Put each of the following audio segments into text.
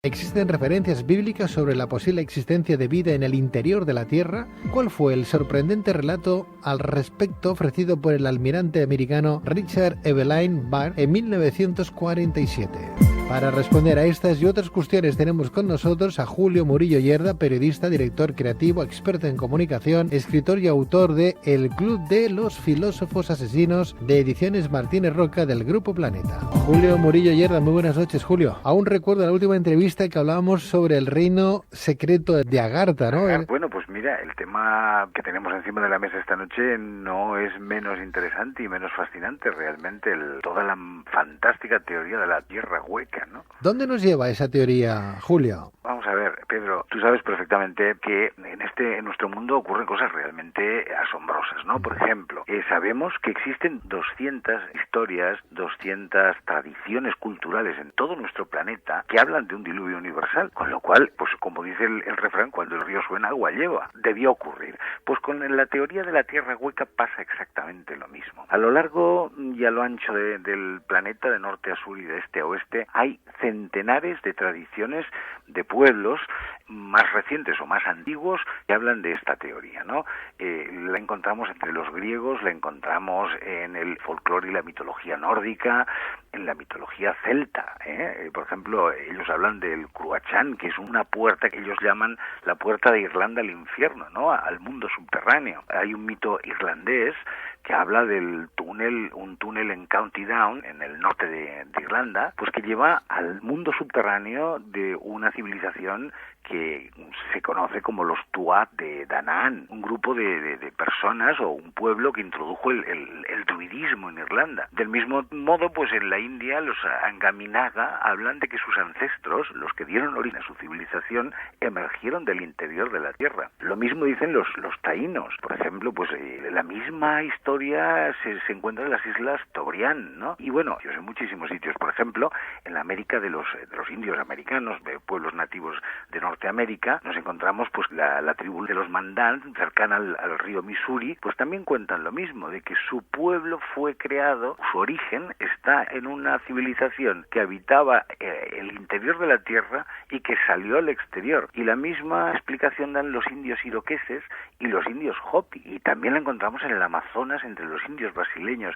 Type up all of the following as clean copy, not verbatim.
¿Existen referencias bíblicas sobre la posible existencia de vida en el interior de la Tierra? ¿Cuál fue el sorprendente relato al respecto ofrecido por el almirante americano Richard Evelyn Barr en 1947? Para responder a estas y otras cuestiones tenemos con nosotros a Julio Murillo Yerda, periodista, director creativo, experto en comunicación, escritor y autor de El Club de los Filósofos Asesinos, de Ediciones Martínez Roca, del Grupo Planeta. Julio Murillo Yerda, muy buenas noches, Julio. Aún recuerdo la última entrevista que hablábamos sobre el reino secreto de Agartha, ¿no? Bueno, pues mira, el tema que tenemos encima de la mesa esta noche no es menos interesante y menos fascinante realmente, toda la fantástica teoría de la Tierra hueca, ¿no? ¿Dónde nos lleva esa teoría, Julio? Vamos a ver, Pedro, tú sabes perfectamente que en nuestro mundo ocurren cosas realmente asombrosas, ¿no? Por ejemplo, sabemos que existen 200 historias, 200 tradiciones culturales en todo nuestro planeta que hablan de un diluvio universal, con lo cual, pues como dice el refrán, cuando el río suena, agua lleva. Debió ocurrir. Pues con la teoría de la Tierra hueca pasa exactamente lo mismo. A lo largo y a lo ancho del planeta, de norte a sur y de este a oeste, hay centenares de tradiciones de pueblos más recientes o más antiguos que hablan de esta teoría, ¿no? La encontramos entre los griegos, la encontramos en el folclore y la mitología nórdica, en la mitología celta, por ejemplo, ellos hablan del Cruachan, que es una puerta que ellos llaman la puerta de Irlanda al infierno, ¿no? Al mundo subterráneo. Hay un mito irlandés que habla del un túnel en County Down, en el norte de Irlanda, pues que lleva al mundo subterráneo de una civilización que se conoce como los Tuat de Danann, un grupo de personas o un pueblo que introdujo el druidismo en Irlanda. Del mismo modo, pues en la India los Angaminaga hablan de que sus ancestros, los que dieron origen a su civilización, emergieron del interior de la tierra. Lo mismo dicen los taínos. Por ejemplo, pues la misma historia se encuentra en las islas Togrián, ¿no? Y bueno, en muchísimos sitios. Por ejemplo, en la América de los indios americanos, de pueblos nativos de Norteamérica, nos encontramos pues la tribu de los Mandan, cercana al río Missouri, pues también cuentan lo mismo, de que su pueblo fue creado, su origen está en una civilización que habitaba el interior de la tierra y que salió al exterior. Y la misma explicación dan los indios iroqueses y los indios Hopi, y también la encontramos en el Amazonas entre los indios brasileños.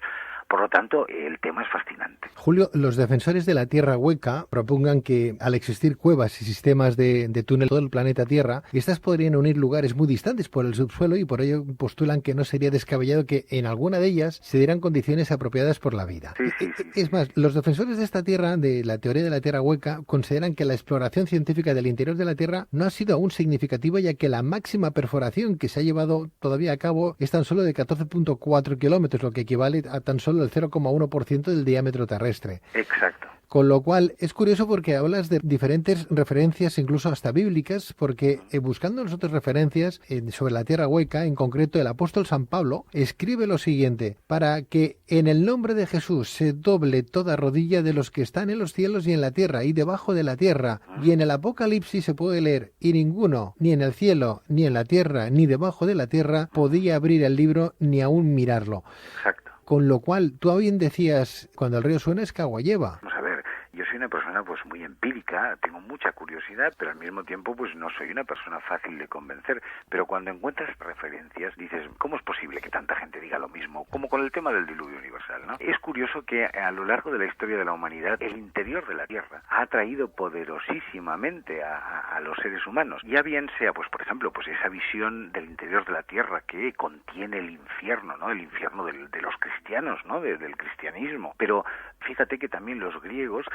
Por lo tanto, el tema es fascinante. Julio, los defensores de la Tierra hueca propongan que al existir cuevas y sistemas de túnel todo el planeta Tierra, estas podrían unir lugares muy distantes por el subsuelo y por ello postulan que no sería descabellado que en alguna de ellas se dieran condiciones apropiadas por la vida. Sí. Es más, los defensores de esta Tierra, de la teoría de la Tierra hueca, consideran que la exploración científica del interior de la Tierra no ha sido aún significativa, ya que la máxima perforación que se ha llevado todavía a cabo es tan solo de 14.4 kilómetros, lo que equivale a tan solo el 0,1% del diámetro terrestre. Exacto. Con lo cual, es curioso porque hablas de diferentes referencias, incluso hasta bíblicas, porque buscando nosotros referencias sobre la tierra hueca, en concreto el apóstol San Pablo, escribe lo siguiente: para que en el nombre de Jesús se doble toda rodilla de los que están en los cielos y en la tierra y debajo de la tierra. Y en el Apocalipsis se puede leer: y ninguno, ni en el cielo, ni en la tierra, ni debajo de la tierra, podía abrir el libro ni aún mirarlo. Exacto. Con lo cual, tú bien decías, cuando el río suena es que agua lleva. Vamos a ver, yo soy una persona pues muy empírica, tengo mucha curiosidad, pero al mismo tiempo pues no soy una persona fácil de convencer. Pero cuando encuentras referencias, dices, ¿cómo es posible que tanta gente diga lo mismo? Como con el tema del diluvio universal, ¿no? Es curioso que a lo largo de la historia de la humanidad, el interior de la Tierra ha atraído poderosísimamente a los seres humanos. Ya bien sea, pues por ejemplo, pues esa visión del interior de la Tierra que contiene el infierno, ¿no? El infierno de los cristianos, ¿no? Del cristianismo. Pero fíjate que también los griegos,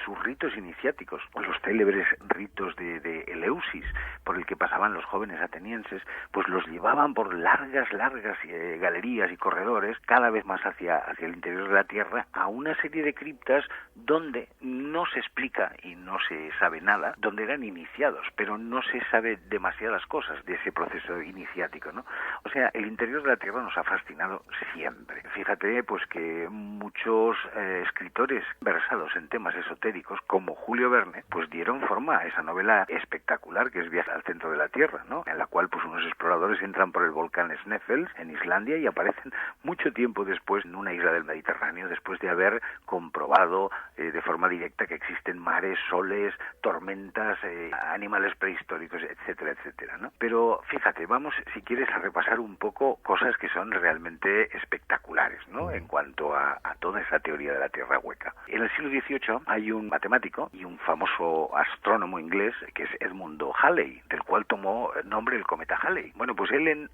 sus ritos iniciáticos, los célebres ritos de Eleusis, por el que pasaban los jóvenes atenienses, pues los llevaban por largas galerías y corredores, cada vez más hacia el interior de la Tierra, a una serie de criptas donde no se explica y no se sabe nada, donde eran iniciados, pero no se sabe demasiadas cosas de ese proceso iniciático, ¿no? O sea, el interior de la Tierra nos ha fascinado siempre. Fíjate, pues que muchos escritores versados en temas esotéricos, como Julio Verne, pues dieron forma a esa novela espectacular que es Viaje al centro de la Tierra, ¿no? En la cual pues unos exploradores entran por el volcán Sneffels en Islandia y aparecen mucho tiempo después en una isla del Mediterráneo, después de haber comprobado de forma directa que existen mares, soles, tormentas, animales prehistóricos, etcétera, etcétera, ¿no? Pero fíjate, vamos, si quieres, a repasar un poco cosas que son realmente espectaculares, ¿no? En cuanto a toda esa teoría de la Tierra hueca. En el siglo XVIII hay un matemático y un famoso astrónomo inglés que es Edmundo Halley, del cual tomó nombre el cometa Halley. Bueno, pues él en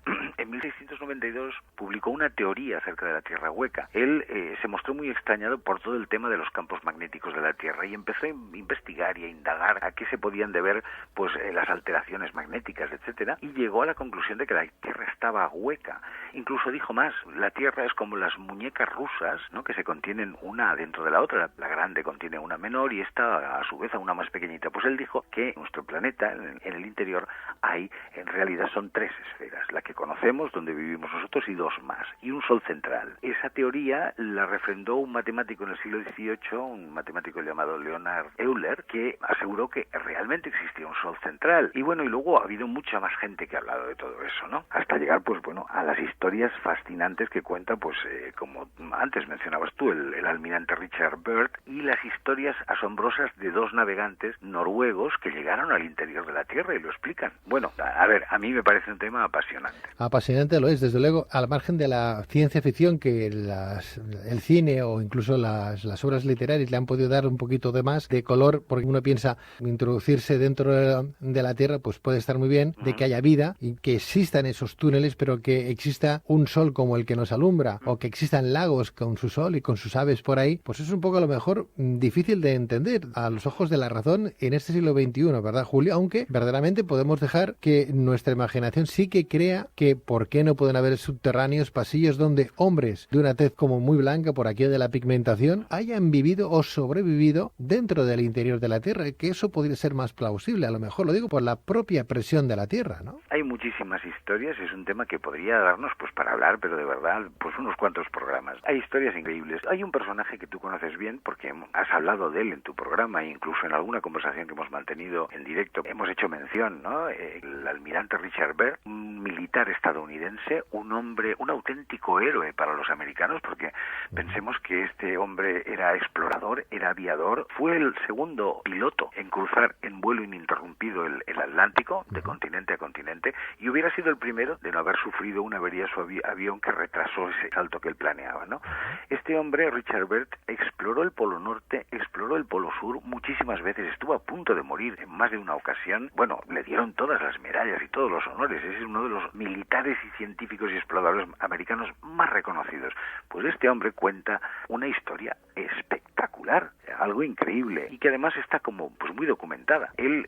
1692 publicó una teoría acerca de la Tierra hueca. Él se mostró muy extrañado por todo el tema de los campos magnéticos de la Tierra y empezó a investigar y a indagar a qué se podían deber pues las alteraciones magnéticas, etcétera, y llegó a la conclusión de que la Tierra estaba hueca. Incluso dijo más, la Tierra es como las muñecas rusas, ¿no? Que se contienen una dentro de la otra, la grande contiene una menor y esta a su vez a una más pequeñita. Pues él dijo que nuestro planeta, en el interior, hay, en realidad son 3 esferas, la que conocemos, donde vivimos nosotros, y 2 más, y un sol central. Esa teoría la refrendó un matemático en el siglo XVIII, un matemático llamado Leonhard Euler, que aseguró que realmente existía un sol central. Y bueno, y luego ha habido mucha más gente que ha hablado de todo eso, ¿no? Hasta llegar, pues bueno, a las historias fascinantes que cuenta, pues como antes mencionabas tú, el almirante Richard Byrd, y las historias asombrosas de 2 navegantes noruegos que llegaron al interior de la Tierra y lo explican. Bueno, a ver, a mí me parece un tema apasionante. Apasionante lo es, desde luego, al margen de la ciencia ficción que el cine o incluso las obras literarias le han podido dar un poquito de más de color, porque uno piensa introducirse dentro de la Tierra, pues puede estar muy bien, de que haya vida y que existan esos túneles, pero que exista un sol como el que nos alumbra, o que existan lagos con su sol y con sus aves por ahí, pues es un poco a lo mejor difícil de entender a los ojos de la razón en este siglo XXI, ¿verdad, Julio? Aunque verdaderamente podemos dejar que nuestra imaginación sí que crea que por qué no pueden haber subterráneos, pasillos donde hombres de una tez como muy blanca, por aquí de la pigmentación, hayan vivido o sobrevivido dentro del interior de la Tierra, que eso podría ser más plausible, a lo mejor lo digo por la propia presión de la Tierra, ¿no? Hay muchísimas historias, es un tema que podría darnos pues para hablar, pero de verdad, pues unos cuantos programas. Hay historias increíbles. Hay un personaje que tú conoces bien porque has hablado de él en tu programa e incluso en alguna conversación que hemos mantenido en directo hemos hecho mención, ¿no? El almirante Richard Byrd, un militar estadounidense, un hombre, un auténtico héroe para los americanos, porque pensemos que este hombre era explorador, era aviador, fue el segundo piloto en cruzar en vuelo ininterrumpido el Atlántico, de continente a continente, y hubiera sido el primero de no haber sufrido una avería su avión que retrasó ese salto que él planeaba, ¿no? Este hombre, Richard Byrd, exploró el Polo Norte, exploró el Polo Sur muchísimas veces, estuvo a punto de morir en más de una ocasión. Bueno, le dieron todas las medallas y todos los honores, es uno de los militares y científicos y exploradores americanos más reconocidos. Pues este hombre cuenta una historia espectacular, algo increíble, y que además está como pues muy documentada. Él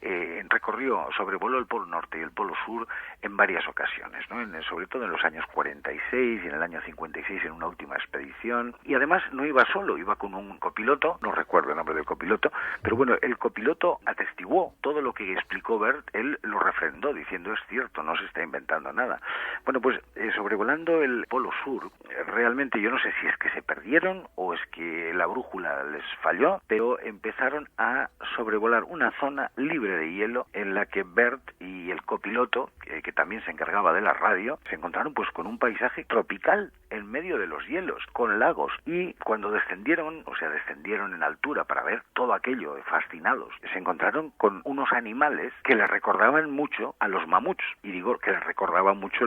recorrió, sobrevoló el Polo Norte y el Polo Sur en varias ocasiones, ¿no? Sobre todo en los años 46 y en el año 56 en una última expedición, y además no iba solo, iba con un copiloto, no recuerdo el nombre del copiloto, pero bueno, el copiloto atestiguó todo lo que explicó Byrd, él lo refrendó diciendo es cierto, no se está inventando nada. Bueno, pues sobrevolando el Polo Sur, realmente yo no sé si es que se perdieron o es que la brújula les falló, pero empezaron a sobrevolar una zona libre de hielo en la que Byrd y el copiloto, que también se encargaba de la radio, se encontraron pues con un paisaje tropical en medio de los hielos, con lagos, y cuando descendieron, o sea, descendieron en altura para ver todo aquello, fascinados, se encontraron con unos animales que les recordaban mucho a los mamuts, y digo que les recordaba mucho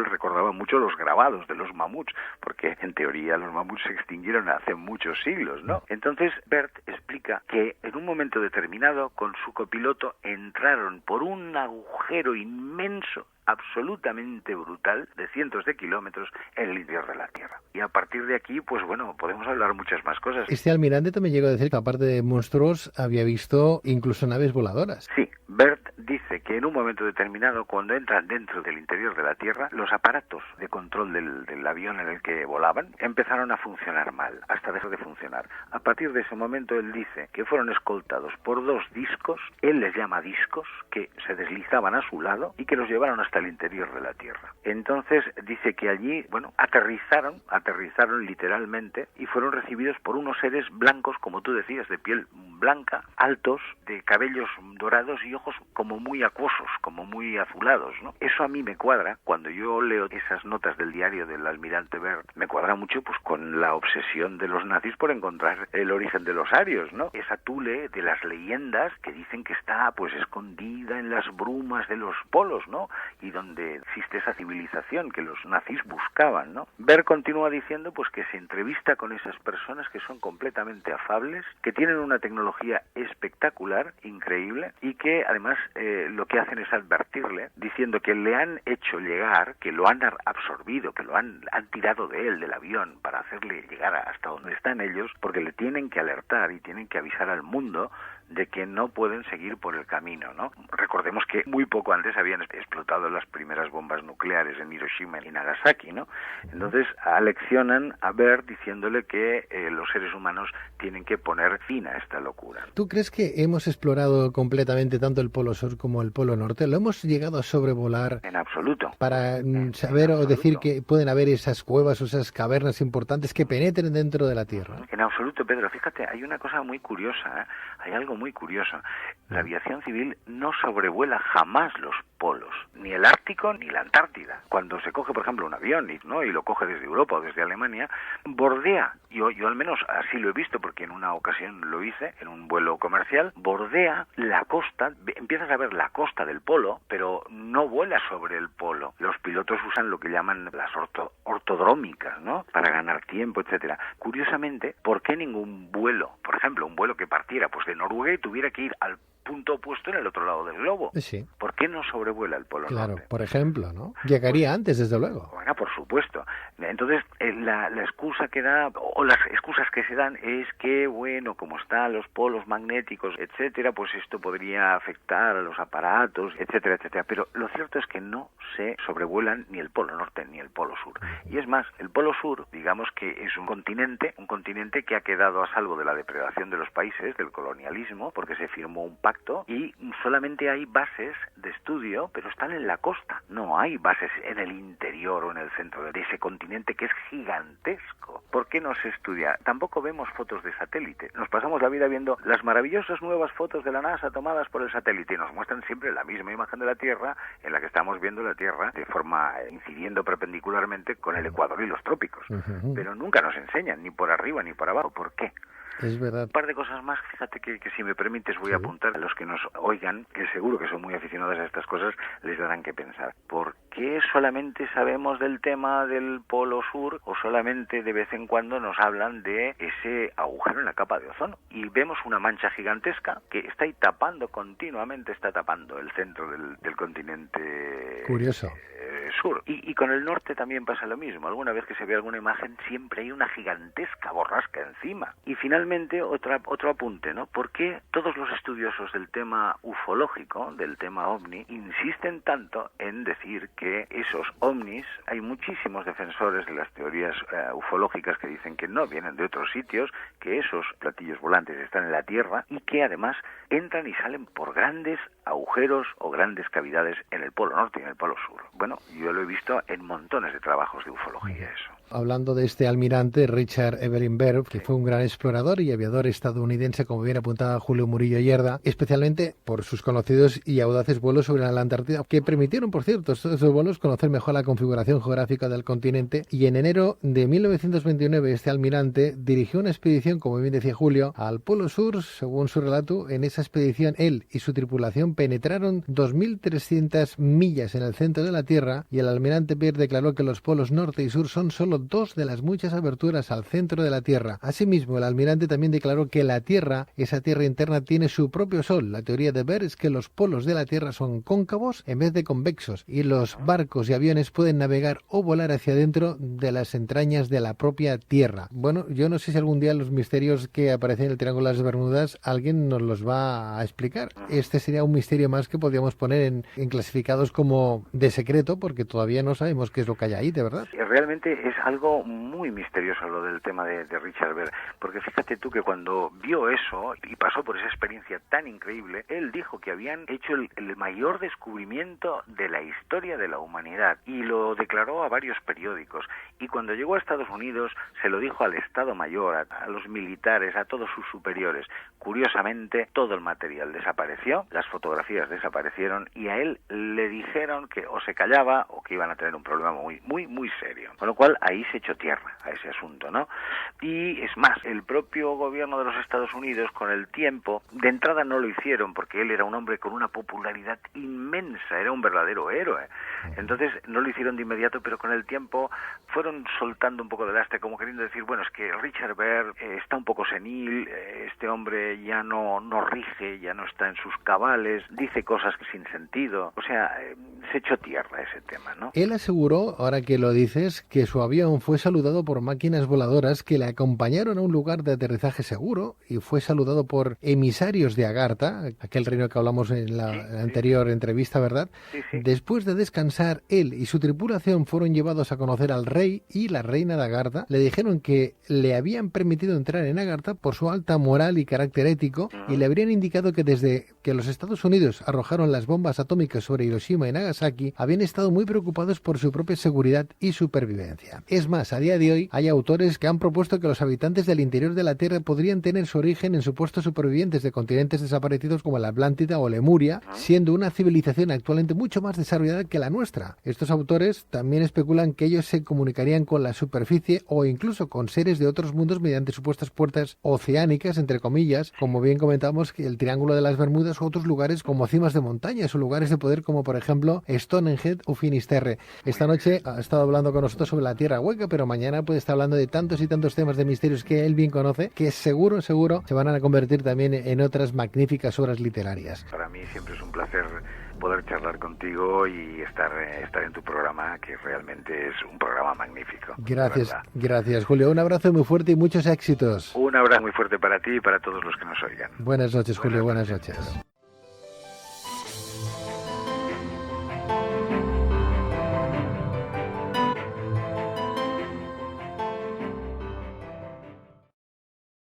los grabados de los mamuts, porque en teoría los mamuts se extinguieron hace muchos siglos, ¿no? Entonces Byrd explica que en un momento determinado con su copiloto entraron por un agujero inmenso, absolutamente brutal, de cientos de kilómetros en el interior de la Tierra. Y a partir de aquí, pues bueno, podemos hablar muchas más cosas. Este almirante también llegó a decir que aparte de monstruos había visto incluso naves voladoras. Sí, Byrd dice que en un momento determinado, cuando entran dentro del interior de la Tierra, los aparatos de control del avión en el que volaban empezaron a funcionar mal, hasta dejar de funcionar. A partir de ese momento él dice que fueron escoltados por 2 discos, él les llama discos, que se deslizaban a su lado y que los llevaron hasta el interior de la Tierra. Entonces dice que allí, aterrizaron literalmente y fueron recibidos por unos seres blancos, como tú decías, de piel blanca, altos, de cabellos dorados y ojos como muy acuosos, como muy azulados, ¿no? Eso a mí me cuadra, cuando yo leo esas notas del diario del almirante Byrd, me cuadra mucho pues con la obsesión de los nazis por encontrar el origen de los arios, ¿no? Esa Thule de las leyendas que dicen que está pues escondida en las brumas de los polos, ¿no? Y donde existe esa civilización que los nazis buscaban, ¿no? Byrd continúa diciendo pues que se entrevista con esas personas que son completamente afables, que tienen una tecnología espectacular, increíble, y que además lo que hacen es advertirle, diciendo que le han hecho llegar, que lo han absorbido, que lo han tirado de él, del avión, para hacerle llegar hasta donde están ellos, porque le tienen que alertar y tienen que avisar al mundo de que no pueden seguir por el camino, ¿no? Recordemos que muy poco antes habían explotado las primeras bombas nucleares en Hiroshima y Nagasaki, ¿no? Entonces aleccionan a Byrd diciéndole que los seres humanos tienen que poner fin a esta locura. ¿Tú crees que hemos explorado completamente tanto el Polo Sur como el Polo Norte? ¿Lo hemos llegado a sobrevolar? En absoluto. Para saber o decir que pueden haber esas cuevas o esas cavernas importantes que penetren dentro de la Tierra. En absoluto, Pedro. Fíjate, hay una cosa muy curiosa, ¿eh? Hay algo muy curioso. La aviación civil no sobrevuela jamás los polos, ni el Ártico ni la Antártida. Cuando se coge, por ejemplo, un avión y lo coge desde Europa o desde Alemania, bordea, yo al menos así lo he visto porque en una ocasión lo hice, en un vuelo comercial, bordea la costa, empiezas a ver la costa del polo, pero no vuela sobre el polo. Los pilotos usan lo que llaman las ortodrómicas, ¿no? Para ganar tiempo, etcétera. Curiosamente, ¿por qué ningún vuelo, por ejemplo, un vuelo que partiera pues de Noruega y tuviera que ir al punto opuesto en el otro lado del globo? Sí. ¿Por qué no sobrevuela el Polo Norte? Claro, por ejemplo, ¿no? Llegaría antes, desde luego. Bueno, por supuesto. Entonces, la excusa que da, o las excusas que se dan es que, bueno, como están los polos magnéticos, etcétera, pues esto podría afectar a los aparatos, etcétera, etcétera. Pero lo cierto es que no se sobrevuelan ni el Polo Norte ni el Polo Sur. Y es más, el Polo Sur, digamos que es un continente que ha quedado a salvo de la depredación de los países, del colonialismo, porque se firmó un pacto y solamente hay bases de estudio, pero están en la costa. No hay bases en el interior o en el centro de ese continente que es gigantesco. ¿Por qué no se estudia? Tampoco vemos fotos de satélite. Nos pasamos la vida viendo las maravillosas nuevas fotos de la NASA tomadas por el satélite y nos muestran siempre la misma imagen de la Tierra en la que estamos viendo la Tierra de forma incidiendo perpendicularmente con el Ecuador y los trópicos. Pero nunca nos enseñan, ni por arriba ni por abajo. ¿Por qué? Es verdad. Un par de cosas más, fíjate que si me permites voy a apuntar a los que nos oigan, que seguro que son muy aficionados a estas cosas, les darán que pensar. ¿Por qué solamente sabemos del tema del Polo Sur o solamente de vez en cuando nos hablan de ese agujero en la capa de ozono? Y vemos una mancha gigantesca que está ahí continuamente está tapando el centro del continente. Curioso. Sur. Y con el norte también pasa lo mismo. Alguna vez que se ve alguna imagen siempre hay una gigantesca borrasca encima. Y finalmente otro apunte, ¿no? ¿Por qué todos los estudiosos del tema ufológico, del tema ovni, insisten tanto en decir que esos ovnis, hay muchísimos defensores de las teorías ufológicas que dicen que no vienen de otros sitios, que esos platillos volantes están en la Tierra y que además entran y salen por grandes agujeros o grandes cavidades en el Polo Norte y en el Polo Sur? Bueno, yo lo he visto en montones de trabajos de ufología eso. Hablando de este almirante, Richard Evelyn Byrd, que fue un gran explorador y aviador estadounidense, como bien apuntaba Julio Murillo Yerda, especialmente por sus conocidos y audaces vuelos sobre la Antártida, que permitieron, por cierto, estos vuelos conocer mejor la configuración geográfica del continente. Y en enero de 1929, este almirante dirigió una expedición, como bien decía Julio, al Polo Sur. Según su relato, en esa expedición él y su tripulación penetraron 2.300 millas en el centro de la Tierra y el almirante Byrd declaró que los polos norte y sur son solo 2 de las muchas aberturas al centro de la Tierra. Asimismo, el almirante también declaró que la Tierra, esa Tierra interna, tiene su propio Sol. La teoría de Baer es que los polos de la Tierra son cóncavos en vez de convexos y los barcos y aviones pueden navegar o volar hacia adentro de las entrañas de la propia Tierra. Bueno, yo no sé si algún día los misterios que aparecen en el Triángulo de las Bermudas alguien nos los va a explicar. Este sería un misterio más que podríamos poner en clasificados como de secreto, porque todavía no sabemos qué es lo que hay ahí, de verdad. Realmente es algo muy misterioso lo del tema de Richard Baer, porque fíjate tú que cuando vio eso y pasó por esa experiencia tan increíble, él dijo que habían hecho el mayor descubrimiento de la historia de la humanidad y lo declaró a varios periódicos. Y cuando llegó a Estados Unidos se lo dijo al Estado Mayor, a los militares, a todos sus superiores. Curiosamente, todo el material desapareció, las fotografías desaparecieron y a él le dijeron que o se callaba o que iban a tener un problema muy serio. Con lo cual ahí se echó tierra a ese asunto, ¿no? Y es más, el propio gobierno de los Estados Unidos con el tiempo, de entrada no lo hicieron porque él era un hombre con una popularidad inmensa, era un verdadero héroe. Entonces no lo hicieron de inmediato, pero con el tiempo fueron soltando un poco de lastre, como queriendo decir, bueno, es que Richard Baer está un poco senil, este hombre ya no rige, ya no está en sus cabales, dice cosas que sin sentido, o sea, se echó tierra ese tema, ¿no? Él aseguró, ahora que lo dices, que su avión fue saludado por máquinas voladoras que le acompañaron a un lugar de aterrizaje seguro y fue saludado por emisarios de Agartha, aquel reino que hablamos en la anterior entrevista, ¿verdad? Sí. Después de descansar, él y su tripulación fueron llevados a conocer al rey y la reina de Agartha. Le dijeron que le habían permitido entrar en Agartha por su alta moral y carácter ético y le habrían indicado que desde que los Estados Unidos arrojaron las bombas atómicas sobre Hiroshima y Nagasaki, habían estado muy preocupados por su propia seguridad y supervivencia. Es más, a día de hoy hay autores que han propuesto que los habitantes del interior de la Tierra podrían tener su origen en supuestos supervivientes de continentes desaparecidos como la Atlántida o Lemuria, siendo una civilización actualmente mucho más desarrollada que la nuestra. Estos autores también especulan que ellos se comunicarían con la superficie o incluso con seres de otros mundos mediante supuestas puertas oceánicas, entre comillas, como bien comentábamos, que el Triángulo de las Bermudas o otros lugares como cimas de montañas o lugares de poder como por ejemplo Stonehenge o Finisterre. Esta noche ha estado hablando con nosotros sobre la Tierra Hueca, pero mañana puede estar hablando de tantos y tantos temas de misterios que él bien conoce, que seguro se van a convertir también en otras magníficas obras literarias. Para mí siempre es un placer poder charlar contigo y estar en tu programa, que realmente es un programa magnífico. Gracias Julio. Un abrazo muy fuerte y muchos éxitos. Un abrazo muy fuerte para ti y para todos los que nos oigan. Buenas noches, Julio. Buenas noches.